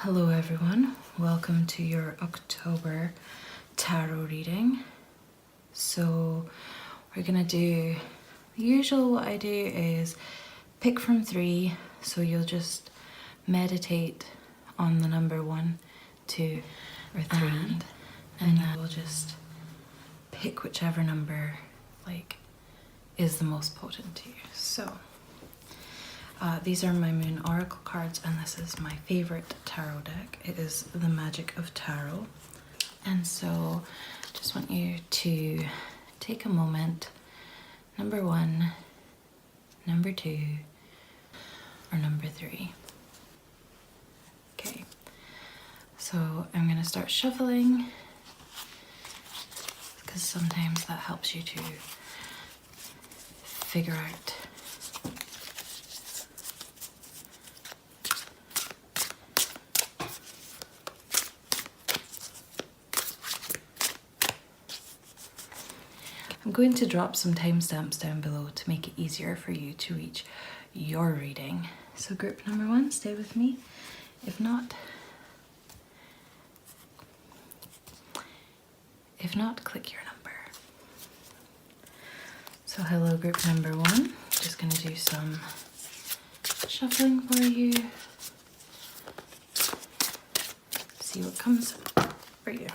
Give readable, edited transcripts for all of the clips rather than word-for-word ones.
Hello everyone, welcome to your October tarot reading. So we're gonna do, the usual what I do is pick from 3, so you'll just meditate on the number 1, 2 or 3 and then we'll just pick whichever number is the most potent to you. So these are my Moon Oracle cards and this is my favorite tarot deck. It is the Magic of Tarot. And so just want you to take a moment, number 1, number 2, or number 3. Okay, so I'm gonna start shuffling because sometimes that helps you to figure out I'm going to drop some timestamps down below to make it easier for you to reach your reading. So group number 1, stay with me. If not, click your number. So hello group number 1, just going to do some shuffling for you. See what comes for you.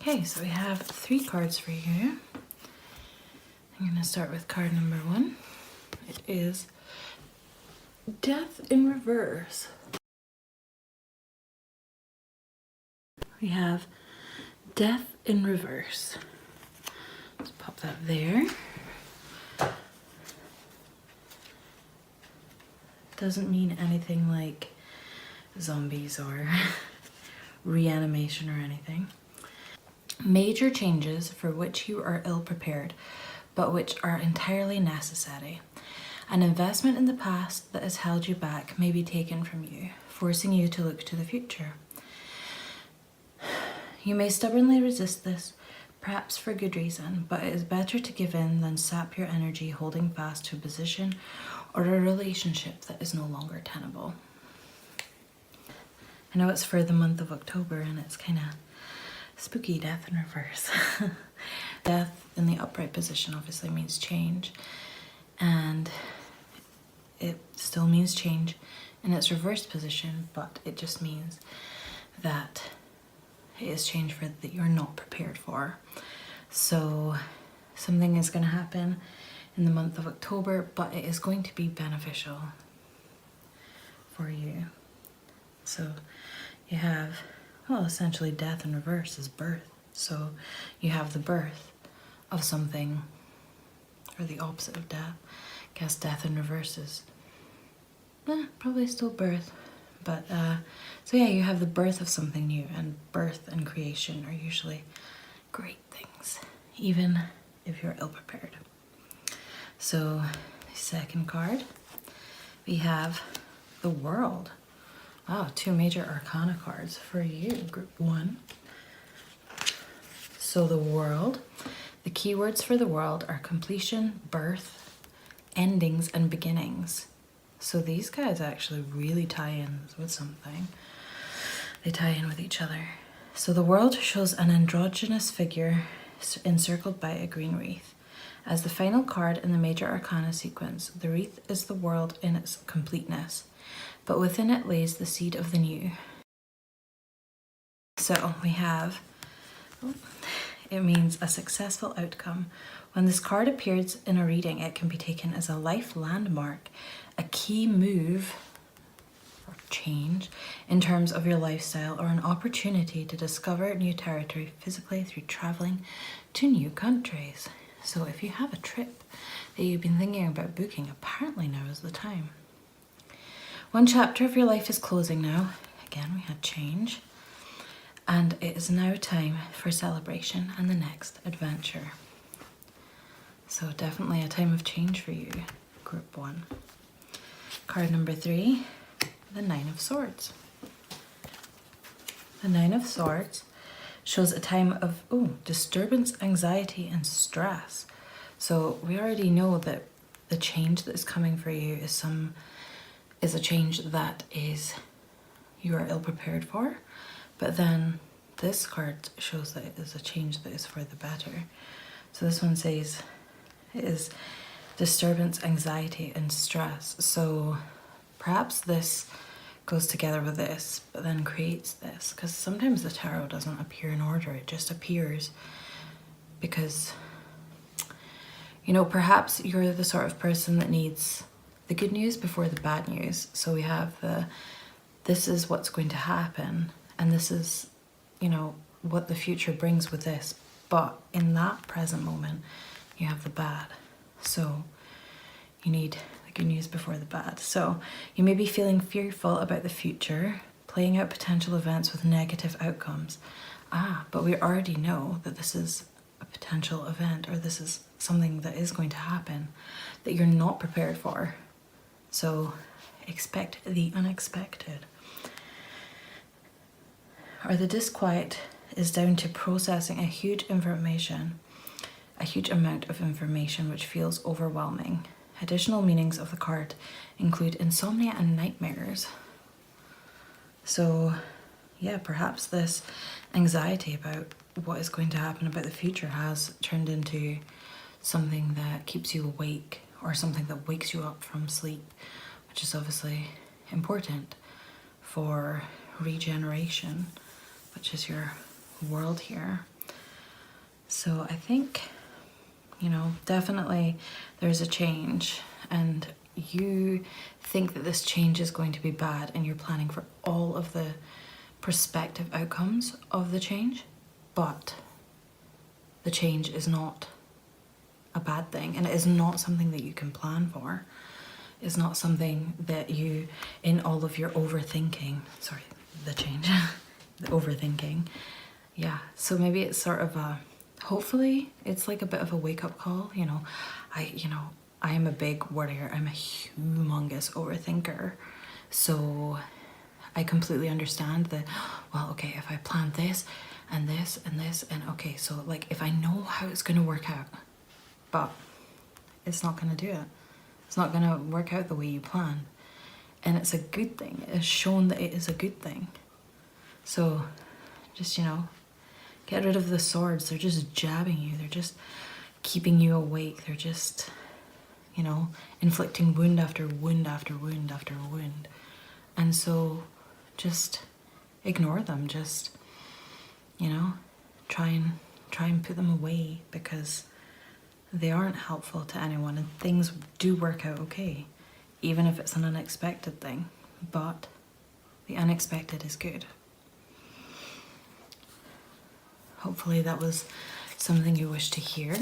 Okay, so we have 3 cards for you. I'm going to start with card number 1. It is Death in Reverse. We have Death in Reverse. Let's pop that there. Doesn't mean anything like zombies or reanimation or anything. Major changes for which you are ill-prepared, but which are entirely necessary. An investment in the past that has held you back may be taken from you, forcing you to look to the future. You may stubbornly resist this, perhaps for good reason, but it is better to give in than sap your energy holding fast to a position or a relationship that is no longer tenable. I know it's for the month of October and it's kind of spooky. Death in reverse. Death in the upright position obviously means change, and it still means change in its reversed position, but it just means that it is change that you're not prepared for. So something is going to happen in the month of October, but it is going to be beneficial for you. So you have, well, essentially death in reverse is birth. So you have the birth of something, or the opposite of death. I guess death in reverse is probably still birth. But so yeah, you have the birth of something new, and birth and creation are usually great things, even if you're ill-prepared. So the second card, we have the World. Wow, 2 major arcana cards for you, group 1. So the World, the keywords for the World are completion, birth, endings, and beginnings. So these guys actually really tie in with something. They tie in with each other. So the World shows an androgynous figure encircled by a green wreath. As the final card in the major arcana sequence, the wreath is the world in its completeness, but within it lays the seed of the new. So we have, it means a successful outcome. When this card appears in a reading, it can be taken as a life landmark, a key move or change in terms of your lifestyle, or an opportunity to discover new territory physically through traveling to new countries. So if you have a trip that you've been thinking about booking, apparently now is the time. One chapter of your life is closing now. Again, we had change. And it is now time for celebration and the next adventure. So definitely a time of change for you, Group 1. Card number 3, the Nine of Swords. The Nine of Swords shows a time of disturbance, anxiety, and stress. So we already know that the change that is coming for you is a change that you are ill prepared for. But then this card shows that it is a change that is for the better. So this one says it is disturbance, anxiety, and stress. So perhaps this goes together with this, but then creates this. Because sometimes the tarot doesn't appear in order. It just appears because, perhaps you're the sort of person that needs the good news before the bad news. So we have this is what's going to happen, and this is, what the future brings with this. But in that present moment, you have the bad. So you need the good news before the bad. So you may be feeling fearful about the future, playing out potential events with negative outcomes. But we already know that this is a potential event, or this is something that is going to happen that you're not prepared for. So expect the unexpected. Or the disquiet is down to processing a huge amount of information which feels overwhelming. Additional meanings of the card include insomnia and nightmares. So yeah, perhaps this anxiety about what is going to happen about the future has turned into something that keeps you awake, or something that wakes you up from sleep, which is obviously important for regeneration, which is your world here. So I think, definitely there's a change, and you think that this change is going to be bad, and you're planning for all of the prospective outcomes of the change, but the change is not a bad thing, and it is not something that you can plan for. It's not something that you, in all of your overthinking, the change, the overthinking. Yeah, so maybe it's sort of hopefully it's like a bit of a wake-up call. I am a big worrier. I'm a humongous overthinker. So I completely understand that, if I plan this and this and this, and okay, so like if I know how it's going to work out, but it's not going to do it. It's not going to work out the way you plan. And it's a good thing. It is shown that it is a good thing. So just, get rid of the swords. They're just jabbing you. They're just keeping you awake. They're just, inflicting wound after wound after wound after wound. And so just ignore them. Just, try and put them away, because they aren't helpful to anyone, and things do work out okay, even if it's an unexpected thing. But the unexpected is good. Hopefully that was something you wish to hear.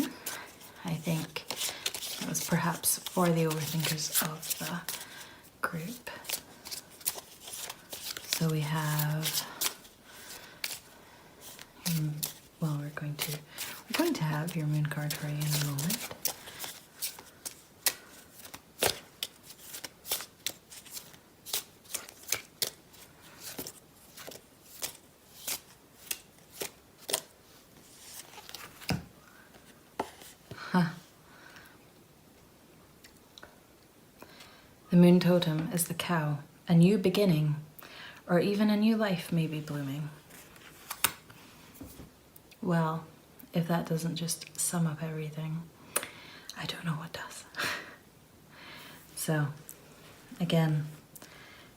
I think it was perhaps for the overthinkers of the group. So we have, we're going to have your moon card for you in a moment. The moon totem is the cow. A new beginning, or even a new life may be blooming. Well, if that doesn't just sum up everything, I don't know what does. So, again,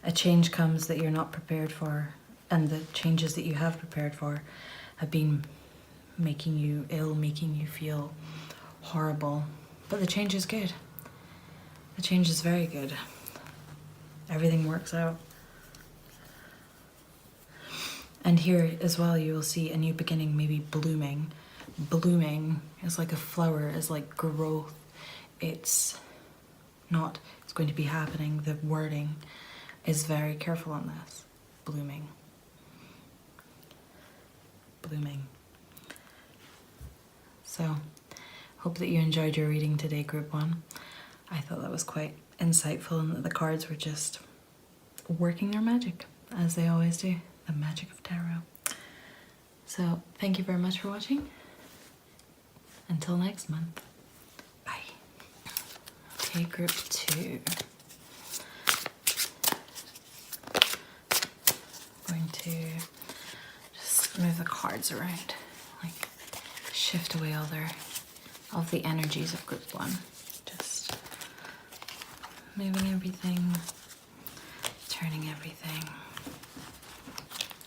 a change comes that you're not prepared for, and the changes that you have prepared for have been making you ill, making you feel horrible. But the change is good. The change is very good. Everything works out. And here as well, you will see a new beginning maybe blooming, blooming, it's like a flower, it's like growth. It's not, it's going to be happening. The wording is very careful on this. Blooming. Blooming. So, hope that you enjoyed your reading today, Group 1. I thought that was quite insightful and that the cards were just working their magic, as they always do. The magic of tarot. So, thank you very much for watching. Until next month. Bye. Okay, Group 2. I'm going to just move the cards around, like shift away all of the energies of Group 1. Just moving everything, turning everything,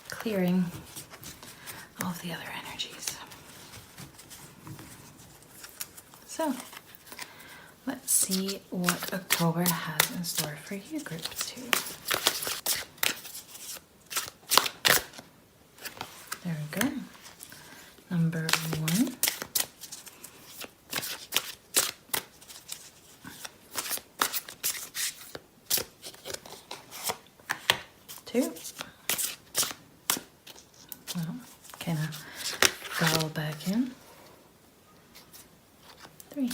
clearing all of the other energies. So, let's see what October has in store for you, Group 2. There we go. Number 1. Two. Well, kind of fall back in. 3.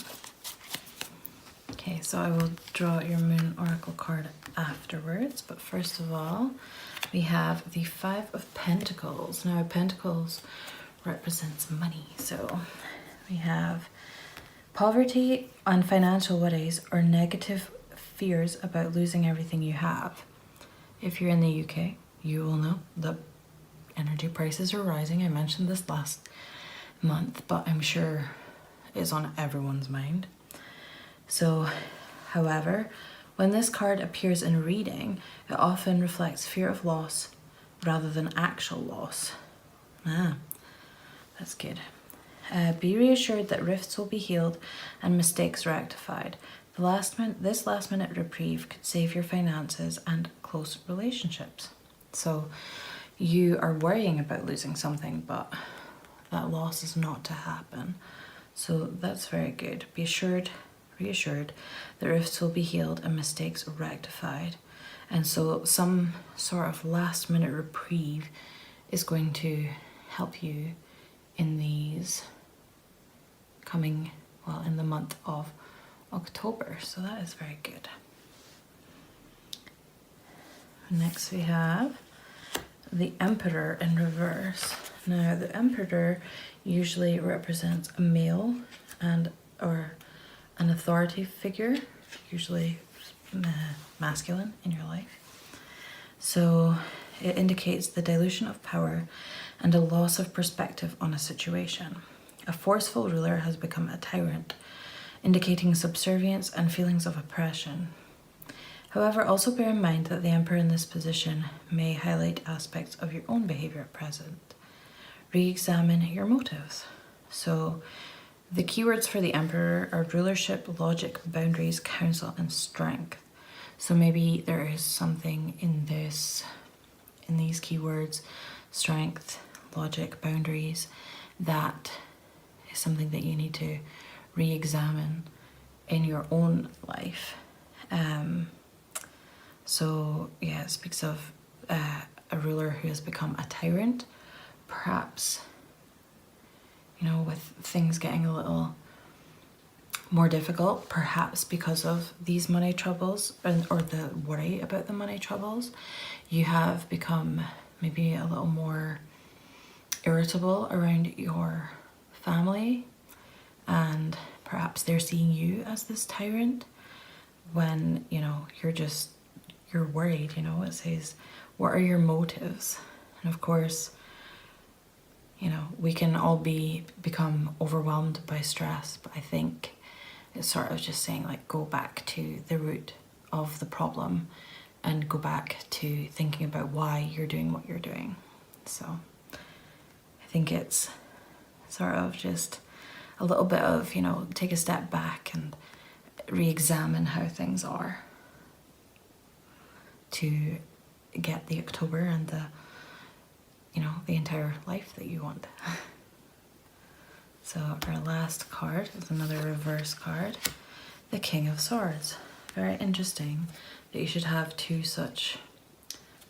Okay, so I will draw your Moon Oracle card afterwards, but first of all, we have the 5 of Pentacles. Now, Pentacles represents money, so we have poverty and financial worries or negative fears about losing everything you have. If you're in the UK, you will know that energy prices are rising. I mentioned this last month, but I'm sure it's on everyone's mind. So, however, when this card appears in a reading, it often reflects fear of loss rather than actual loss. Ah, that's good. Be reassured that rifts will be healed and mistakes rectified. This last minute reprieve could save your finances and close relationships. So you are worrying about losing something, but that loss is not to happen. So that's very good. Be reassured that rifts will be healed and mistakes rectified. And so some sort of last minute reprieve is going to help you in these coming, well, in the month of October. So that is very good. Next we have the Emperor in reverse. Now the Emperor usually represents a male or an authority figure, usually masculine in your life. So it indicates the dilution of power and a loss of perspective on a situation. A forceful ruler has become a tyrant, indicating subservience and feelings of oppression. However, also bear in mind that the Emperor in this position may highlight aspects of your own behavior at present. Re-examine your motives. So the keywords for the Emperor are rulership, logic, boundaries, counsel, and strength. So maybe there is something in these keywords, strength, logic, boundaries, that is something that you need to re-examine in your own life. So yeah, it speaks of a ruler who has become a tyrant, perhaps, you know, with things getting a little more difficult, perhaps because of these money troubles or the worry about the money troubles. You have become maybe a little more irritable around your family, and perhaps they're seeing you as this tyrant when, you know, you're worried. You know, it says, what are your motives? And of course, you know, we can all become overwhelmed by stress, but I think it's sort of just saying, like, go back to the root of the problem and go back to thinking about why you're doing what you're doing. So I think it's sort of just a little bit of, you know, take a step back and re-examine how things are to get the October and the, you know, the entire life that you want. So our last card is another reverse card, the King of Swords. Very interesting that you should have two such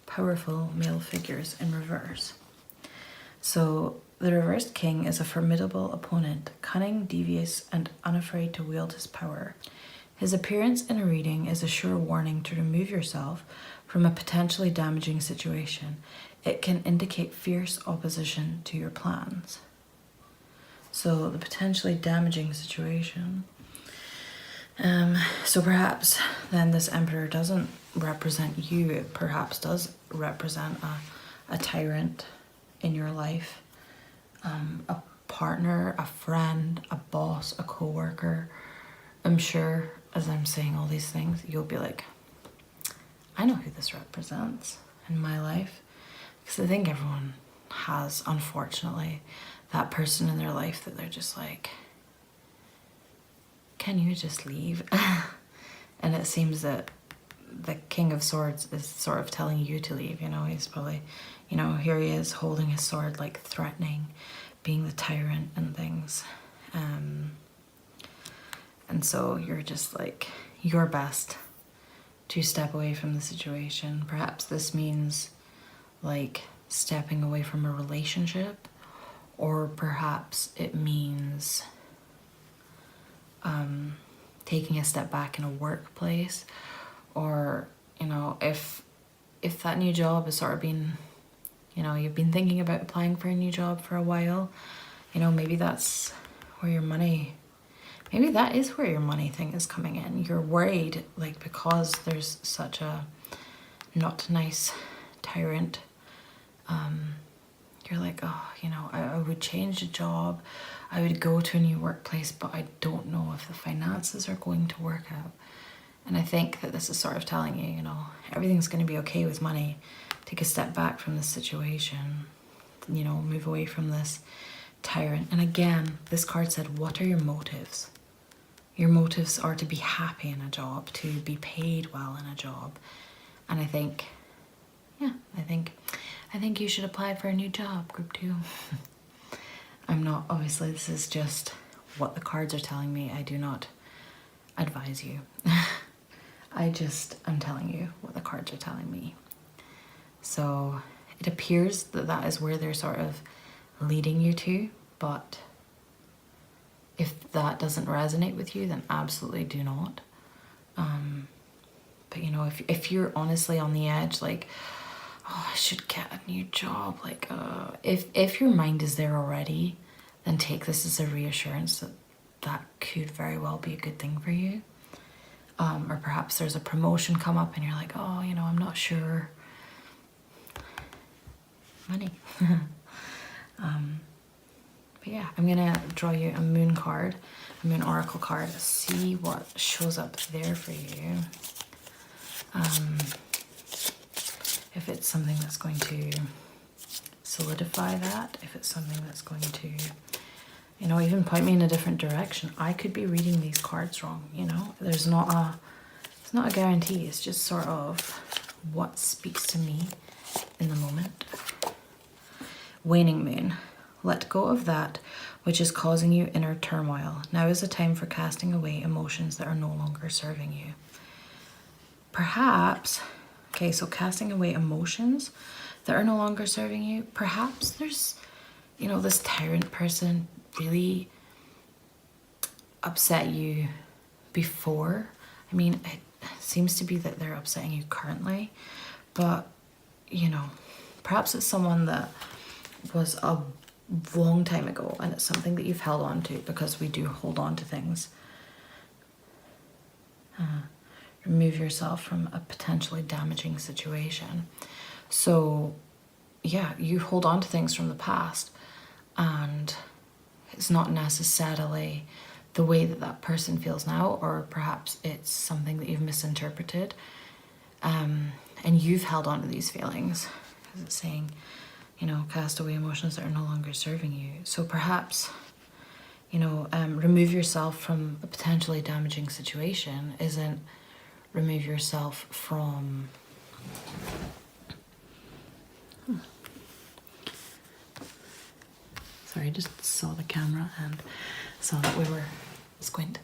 powerful male figures in reverse. So the reversed king is a formidable opponent, cunning, devious, and unafraid to wield his power. His appearance in a reading is a sure warning to remove yourself from a potentially damaging situation. It can indicate fierce opposition to your plans. So the potentially damaging situation. So perhaps then this Emperor doesn't represent you, it perhaps does represent a tyrant in your life, a partner, a friend, a boss, a co-worker. I'm sure as I'm saying all these things, you'll be like, I know who this represents in my life. Because I think everyone has, unfortunately, that person in their life that they're just like, can you just leave? And it seems that the King of Swords is sort of telling you to leave, you know, he's probably, you know, here he is holding his sword, like threatening, being the tyrant and things. And so you're just like, your best to step away from the situation. Perhaps this means like stepping away from a relationship, or perhaps it means taking a step back in a workplace, or, you know, if that new job has sort of been, you know, you've been thinking about applying for a new job for a while, you know, maybe that's where your money, maybe that is where your money thing is coming in. You're worried, like, because there's such a not nice tyrant, you're like, oh, you know, I would change the job, I would go to a new workplace, but I don't know if the finances are going to work out. And I think that this is sort of telling you, you know, everything's going to be okay with money. Take a step back from this situation, you know, move away from this tyrant. And again, this card said, what are your motives? Your motives are to be happy in a job, to be paid well in a job. And I think, yeah, I think you should apply for a new job, group 2. I'm not, obviously this is just what the cards are telling me. I do not advise you. I'm telling you what the cards are telling me. So it appears that that is where they're sort of leading you to, but if that doesn't resonate with you, then absolutely do not. But you know, if you're honestly on the edge, like, oh, I should get a new job, like, if your mind is there already, then take this as a reassurance that that could very well be a good thing for you. Or perhaps there's a promotion come up and you're like, oh, you know, I'm not sure. Money. But yeah, I'm gonna draw you a moon card, a moon oracle card, see what shows up there for you. If it's something that's going to solidify that, if it's something that's going to, you know, even point me in a different direction. I could be reading these cards wrong, you know. It's not a guarantee. It's just sort of what speaks to me in the moment. Waning moon. Let go of that which is causing you inner turmoil. Now is the time for casting away emotions that are no longer serving you. Perhaps, okay, so casting away emotions that are no longer serving you. Perhaps there's, you know, this tyrant person really upset you before. I mean, it seems to be that they're upsetting you currently, but, you know, perhaps it's someone that was a long time ago and it's something that you've held on to, because we do hold on to things. Remove yourself from a potentially damaging situation. So yeah, you hold on to things from the past, and it's not necessarily the way that that person feels now, or perhaps it's something that you've misinterpreted, and you've held on to these feelings, because it's saying, you know, cast away emotions that are no longer serving you. So perhaps, you know, remove yourself from a potentially damaging situation isn't remove yourself from Sorry, I just saw the camera and saw that we were squint.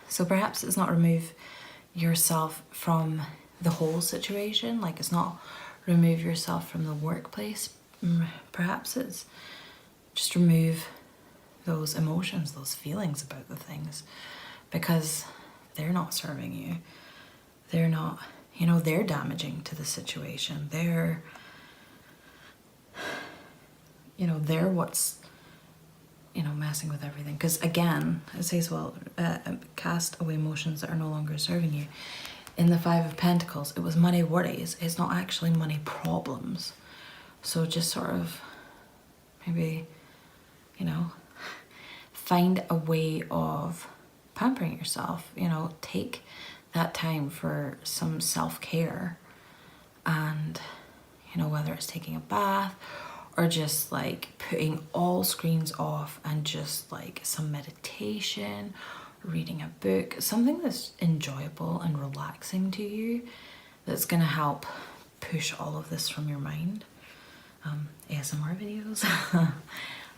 So perhaps it's not remove yourself from the whole situation, like it's not remove yourself from the workplace. Perhaps it's just remove those emotions, those feelings about the things, because they're not serving you. They're not, you know, they're damaging to the situation. They're, you know, they're what's, you know, messing with everything. Because again, it says, well, cast away emotions that are no longer serving you. In the Five of Pentacles, it was money worries. It's not actually money problems. So just sort of maybe, you know, find a way of pampering yourself, you know, take that time for some self-care. And, you know, whether it's taking a bath or just like putting all screens off and just like some meditation, reading a book, something that's enjoyable and relaxing to you, that's gonna help push all of this from your mind. ASMR videos.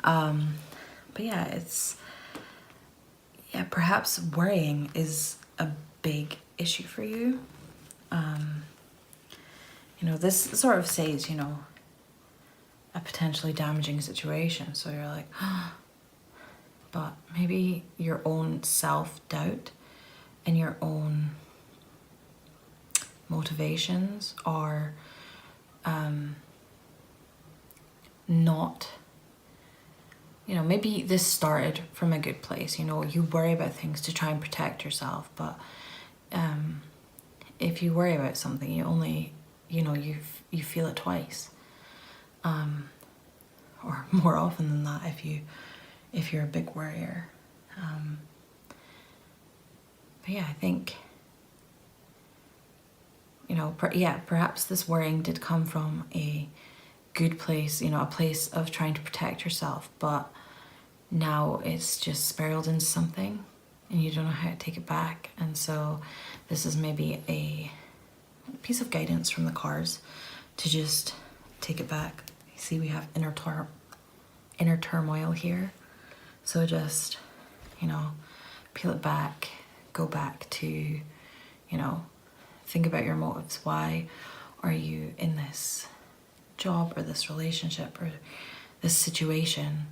But yeah, perhaps worrying is a big issue for you. You know, this sort of says, you know, a potentially damaging situation. So you're like, but maybe your own self-doubt and your own motivations are not, you know, maybe this started from a good place. You know, you worry about things to try and protect yourself, but if you worry about something, you only, you know, you feel it twice, or more often than that if you're a big worrier. But yeah, I think, you know, perhaps this worrying did come from a good place, you know, a place of trying to protect yourself, but now it's just spiraled into something and you don't know how to take it back. And so this is maybe a piece of guidance from the cards to just take it back. You see, we have inner turmoil here. So just, you know, peel it back, go back to, you know, think about your motives. Why are you in this job or this relationship or this situation,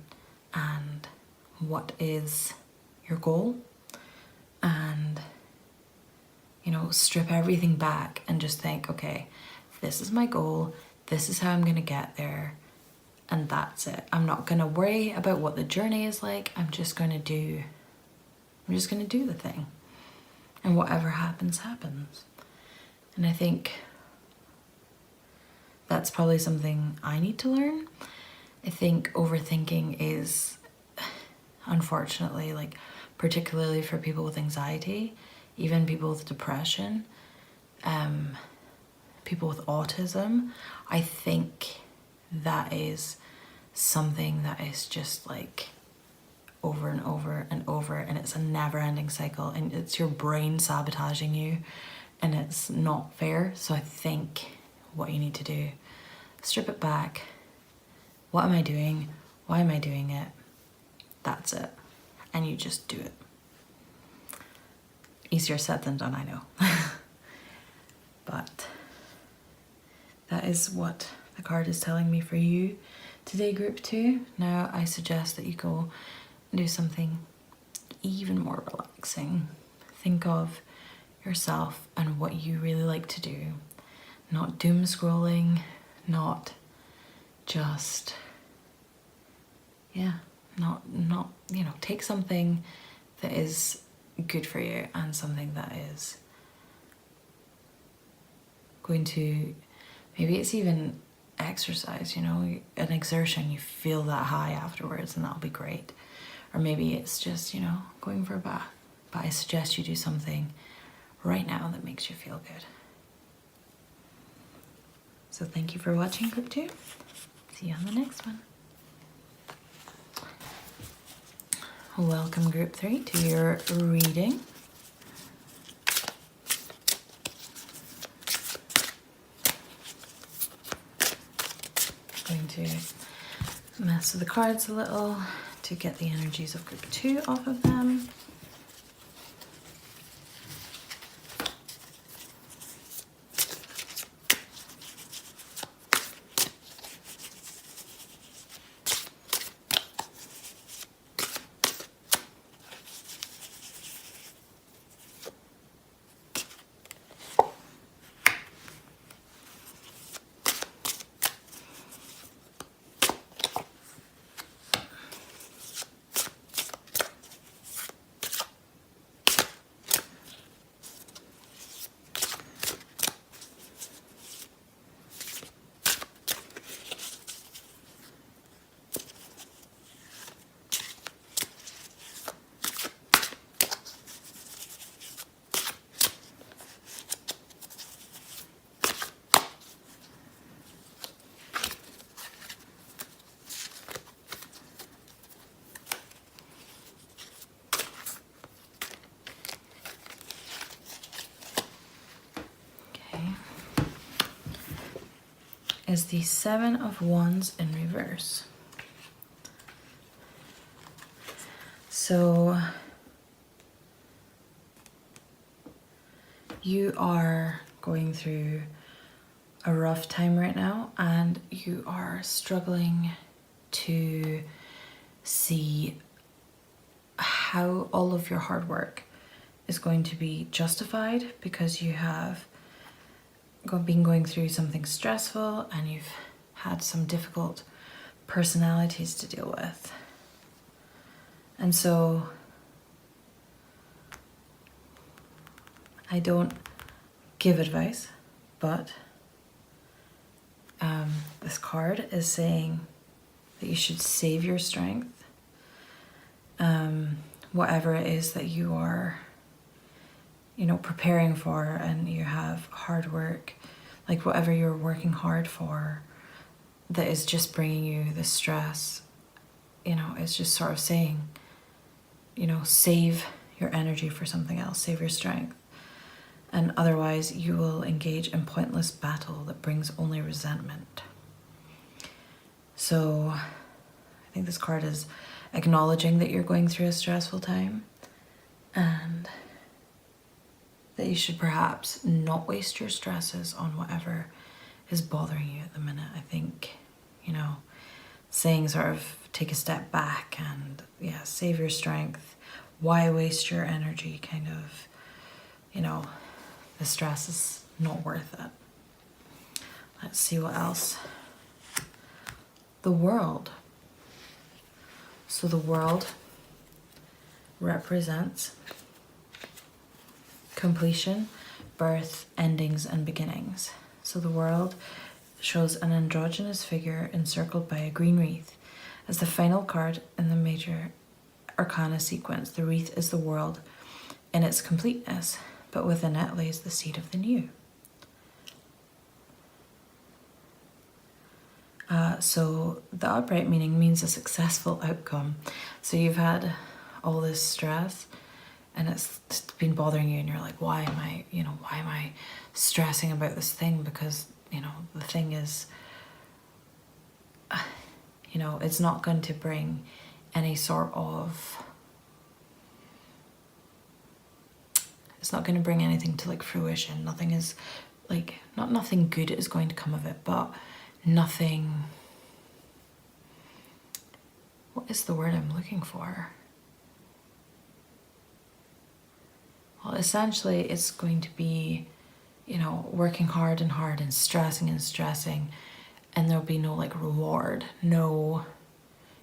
and what is your goal? And, you know, strip everything back and just think, okay, this is my goal, this is how I'm gonna get there, and that's it. I'm not gonna worry about what the journey is like. I'm just gonna do the thing, and whatever happens, happens. And I think that's probably something I need to learn. I think overthinking is, unfortunately, like particularly for people with anxiety, even people with depression, people with autism, I think that is something that is just like over and over and over, and it's a never-ending cycle, and it's your brain sabotaging you, and it's not fair. So I think what you need to do, strip it back. What am I doing? Why am I doing it? That's it. And you just do it. Easier said than done, I know. But that is what the card is telling me for you today, group 2. Now I suggest that you go and do something even more relaxing. Think of yourself and what you really like to do. Not doom scrolling, not just, not, you know, take something that is good for you and something that is going to, maybe it's even exercise, you know, an exertion, you feel that high afterwards, and that'll be great. Or maybe it's just, you know, going for a bath. But I suggest you do something right now that makes you feel good. So thank you for watching, group 2. See you on the next one. Welcome, group 3, to your reading. I'm going to mess with the cards a little to get the energies of group 2 off of them. Is the 7 of Wands in reverse. So you are going through a rough time right now, and you are struggling to see how all of your hard work is going to be justified, because you have been going through something stressful and you've had some difficult personalities to deal with. And so I don't give advice, but this card is saying that you should save your strength. Whatever it is that you are, you know, preparing for, and you have hard work, like whatever you're working hard for that is just bringing you the stress, you know, it's just sort of saying, you know, save your energy for something else, save your strength. And otherwise you will engage in pointless battle that brings only resentment. So I think this card is acknowledging that you're going through a stressful time, and that you should perhaps not waste your stresses on whatever is bothering you at the minute. I think, you know, saying sort of take a step back and, yeah, save your strength. Why waste your energy, kind of, you know, the stress is not worth it. Let's see what else. The World. So the World represents completion, birth, endings, and beginnings. So the World shows an androgynous figure encircled by a green wreath. As the final card in the major arcana sequence, the wreath is the world in its completeness, but within it lays the seed of the new. So the upright meaning means a successful outcome. So you've had all this stress and it's been bothering you, and you're like, why am I stressing about this thing? Because, you know, the thing is, you know, it's not going to bring any sort of, it's not going to bring anything to like fruition. Nothing is like, not nothing good is going to come of it, but nothing, what is the word I'm looking for? Well, essentially it's going to be, you know, working hard and stressing, and there'll be no like reward, no,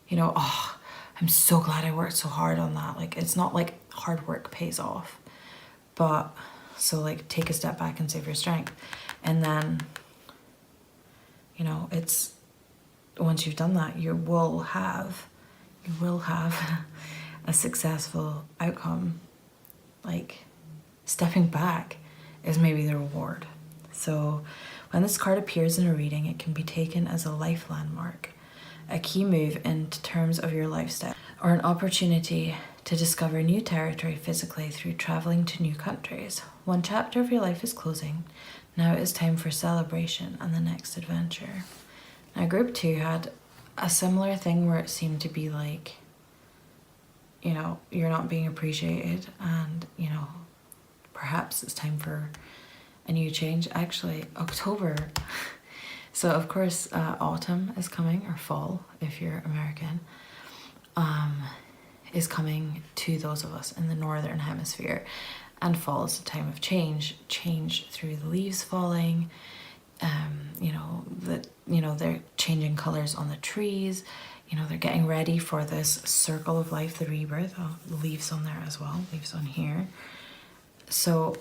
you know, oh, I'm so glad I worked so hard on that. Like, it's not like hard work pays off, but so like take a step back and save your strength. And then, you know, it's, once you've done that, you will have a successful outcome. Like, stepping back is maybe the reward. So when this card appears in a reading, it can be taken as a life landmark, a key move in terms of your lifestyle, or an opportunity to discover new territory physically through traveling to new countries. One chapter of your life is closing. Now it is time for celebration and the next adventure. Now group 2 had a similar thing where it seemed to be like, you know, you're not being appreciated and, you know, perhaps it's time for a new change. Actually, October. So of course, autumn is coming, or fall if you're American, is coming to those of us in the northern hemisphere. And fall is a time of change through the leaves falling. They're changing colors on the trees. You know, they're getting ready for this circle of life, the rebirth. Oh, the leaves on there as well, leaves on here. So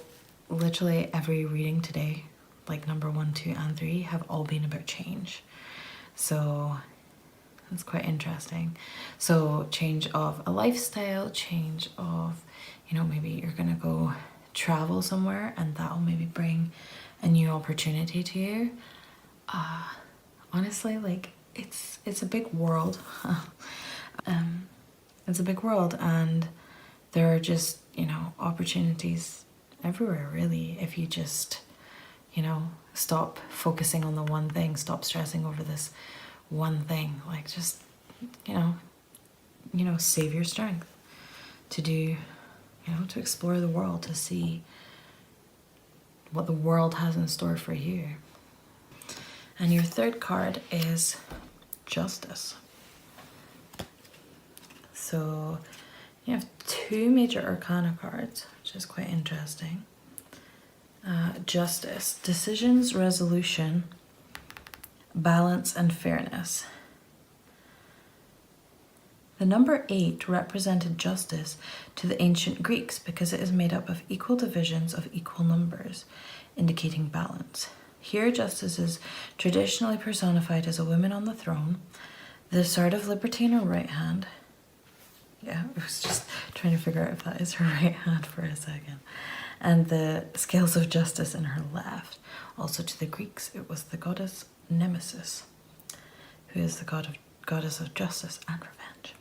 literally every reading today, like number 1, 2, and 3, have all been about change. So that's quite interesting. So change of a lifestyle, change of, you know, maybe you're gonna go travel somewhere and that'll maybe bring a new opportunity to you. Honestly, like it's a big world. It's a big world, and there are just, you know, opportunities everywhere really, if you just, you know, stop focusing on the one thing, stop stressing over this one thing. Like, just, you know, save your strength to do, you know, to explore the world, to see what the world has in store for you. And your third card is Justice. So you have 2 major arcana cards, which is quite interesting. Justice, decisions, resolution, balance, and fairness. The number 8 represented justice to the ancient Greeks because it is made up of equal divisions of equal numbers, indicating balance. Here, justice is traditionally personified as a woman on the throne, the sword of liberty in her right hand. Yeah, I was just trying to figure out if that is her right hand for a second. And the scales of justice in her left. Also to the Greeks, it was the goddess Nemesis, who is the goddess of justice and revenge.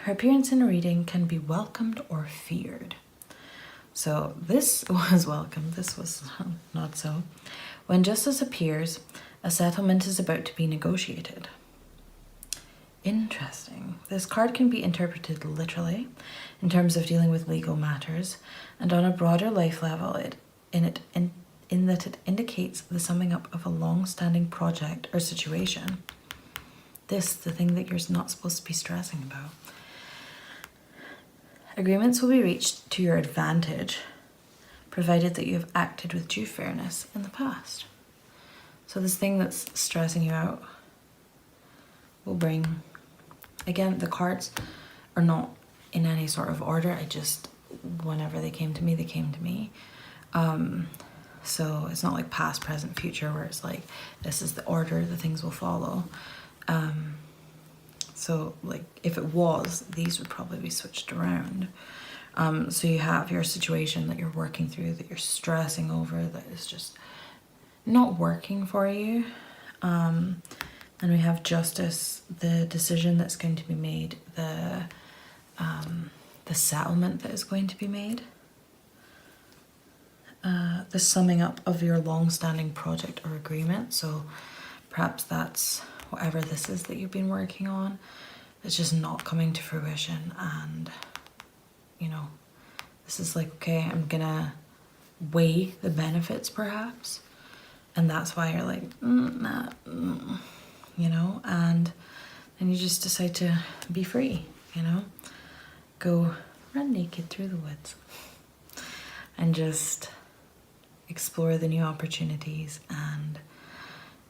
Her appearance in a reading can be welcomed or feared. So this was welcome, this was not so. When justice appears, a settlement is about to be negotiated. Interesting. This card can be interpreted literally in terms of dealing with legal matters, and on a broader life level, in that it indicates the summing up of a long-standing project or situation. The thing that you're not supposed to be stressing about. Agreements will be reached to your advantage, provided that you have acted with due fairness in the past. So this thing that's stressing you out will bring, again, the cards are not in any sort of order. Whenever they came to me, they came to me. So it's not like past, present, future, where it's like, this is the order, the things will follow. So like if it was, these would probably be switched around. So you have your situation that you're working through, that you're stressing over, that is just not working for you. And we have justice, the decision that's going to be made, the settlement that is going to be made, the summing up of your long-standing project or agreement. So perhaps that's whatever this is that you've been working on. It's just not coming to fruition, and you know, this is like, okay, I'm gonna weigh the benefits perhaps, and that's why you're like, you know, and then you just decide to be free, you know, go run naked through the woods and just explore the new opportunities and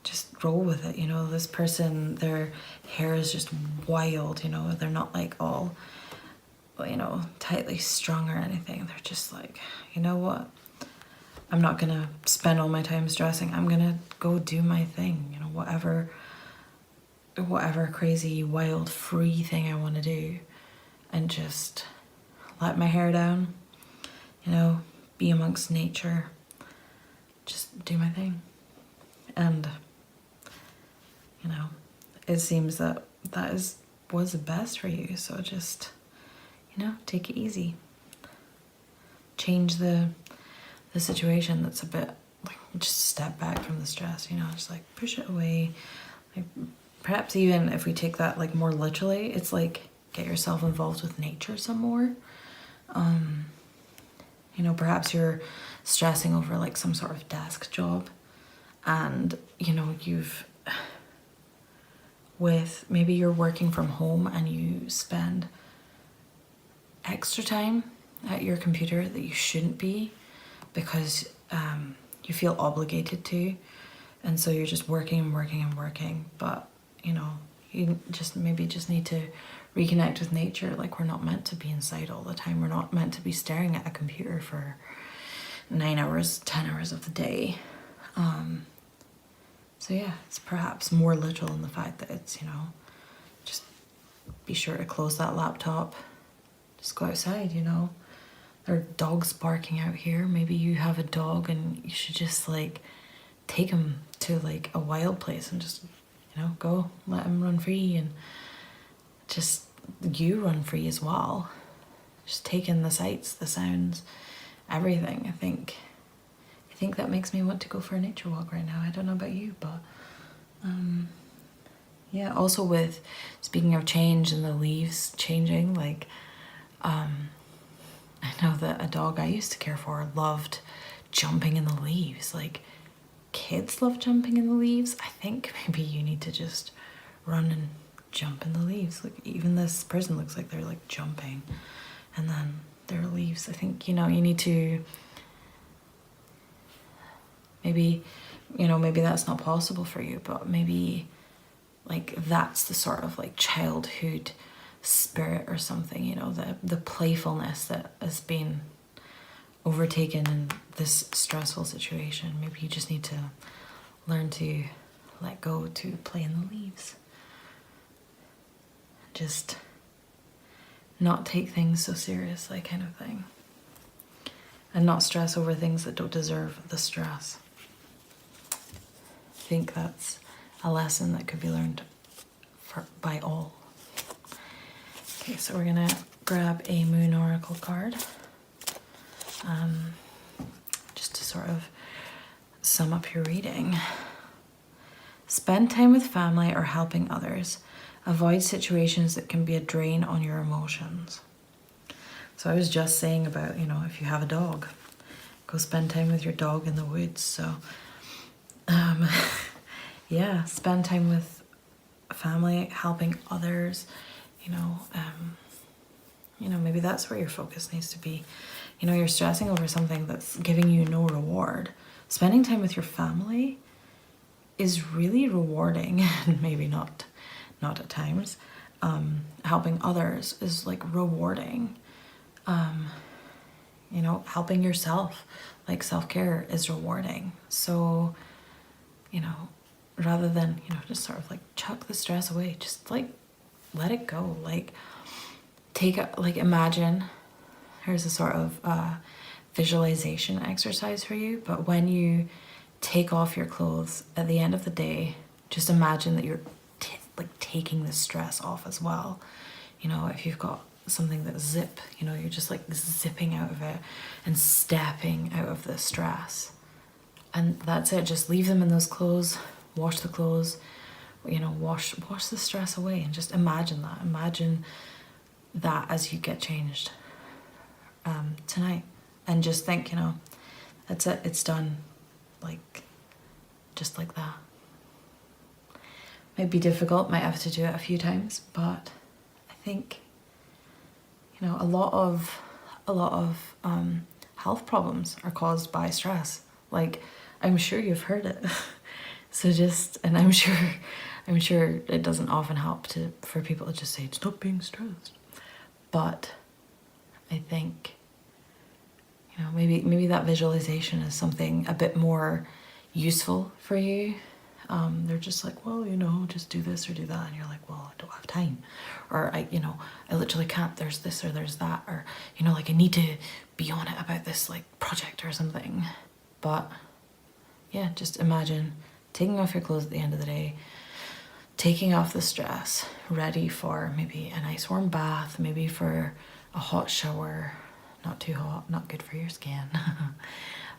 just roll with it. You know, this person, their hair is just wild, you know, they're not like all, you know, tightly strung or anything. They're just like, you know what, I'm not gonna spend all my time stressing, I'm gonna go do my thing, you know, whatever crazy, wild, free thing I want to do, and just let my hair down, you know, be amongst nature, just do my thing. And you know, it seems that was the best for you. So just, you know, take it easy. Change the situation that's a bit like, just step back from the stress, you know, just like push it away, like perhaps even if we take that like more literally, it's like get yourself involved with nature some more. You know, perhaps you're stressing over like some sort of desk job, and you know, maybe you're working from home and you spend extra time at your computer that you shouldn't be, because you feel obligated to, and so you're just working and working and working. But you know, you maybe just need to reconnect with nature. Like, we're not meant to be inside all the time. We're not meant to be staring at a computer for 9 hours, 10 hours of the day. So yeah, it's perhaps more literal in the fact that it's, you know, just be sure to close that laptop, just go outside, you know. There are dogs barking out here. Maybe you have a dog and you should just like take him to like a wild place and just, you know, go let him run free, and just you run free as well. Just take in the sights, the sounds, everything. I think that makes me want to go for a nature walk right now. I don't know about you, but yeah, also with, speaking of change and the leaves changing, like I know that a dog I used to care for loved jumping in the leaves. Like, kids love jumping in the leaves. I think maybe you need to just run and jump in the leaves. Like, even this person looks like they're like jumping, and then there are leaves. I think, you know, you need to maybe, you know, maybe that's not possible for you, but maybe like that's the sort of like childhood spirit or something, you know, the playfulness that has been overtaken in this stressful situation. Maybe you just need to learn to let go, to play in the leaves. Just not take things so seriously, kind of thing. And not stress over things that don't deserve the stress. I think that's a lesson that could be learned by all. Okay, so we're gonna grab a Moon Oracle card, just to sort of sum up your reading. Spend time with family or helping others. Avoid situations that can be a drain on your emotions. So I was just saying about, you know, if you have a dog, go spend time with your dog in the woods. So yeah, spend time with family, helping others, you know, maybe that's where your focus needs to be. You know, you're stressing over something that's giving you no reward. Spending time with your family is really rewarding, and maybe not at times. Helping others is like rewarding. You know, helping yourself, like self-care, is rewarding. So, you know, rather than, you know, just sort of like chuck the stress away, just like let it go. Like imagine, here's a sort of visualization exercise for you. But when you take off your clothes at the end of the day, just imagine that you're taking the stress off as well. You know, if you've got something that zip, you know, you're just like zipping out of it and stepping out of the stress. And that's it. Just leave them in those clothes, wash the clothes, you know, wash the stress away, and just imagine that. Imagine that as you get changed tonight, and just think, you know, that's it, it's done, like just like that. Might be difficult, might have to do it a few times, but I think, you know, a lot of health problems are caused by stress. Like, I'm sure you've heard it. So just, and I'm sure it doesn't often help for people to just say, stop being stressed. But I think, you know, maybe that visualization is something a bit more useful for you. They're just like, well, you know, just do this or do that. And you're like, well, I don't have time. Or I literally can't, there's this or there's that. Or, you know, like I need to be on it about this like project or something. But yeah, just imagine taking off your clothes at the end of the day, taking off the stress, ready for maybe a nice warm bath, maybe for a hot shower, not too hot, not good for your skin.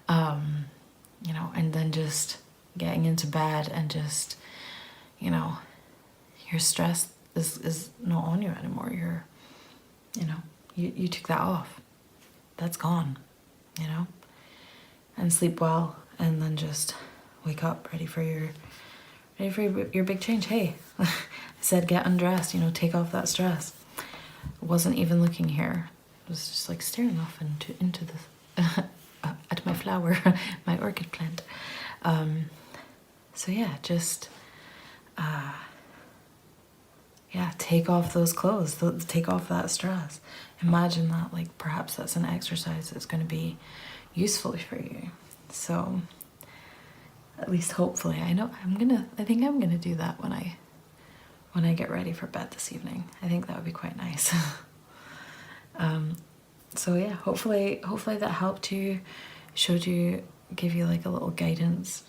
You know, and then just getting into bed and just, you know, your stress is not on you anymore. You took that off. That's gone, and sleep well, and then just wake up ready for your big change. Hey, I said get undressed, take off that stress. I wasn't even looking here. I was just like staring off into the at my flower, my orchid plant. So yeah, just take off those clothes, take off that stress. Imagine that, like, perhaps that's an exercise that's going to be useful for you. So at least hopefully, I think I'm gonna do that when I get ready for bed this evening. I think that would be quite nice. So yeah, hopefully that helped you, gave you like a little guidance.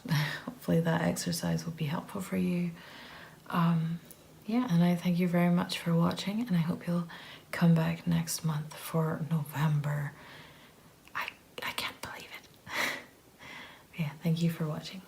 Hopefully that exercise will be helpful for you. Yeah, and I thank you very much for watching, and I hope you'll come back next month for November. I can't believe it. Yeah, thank you for watching.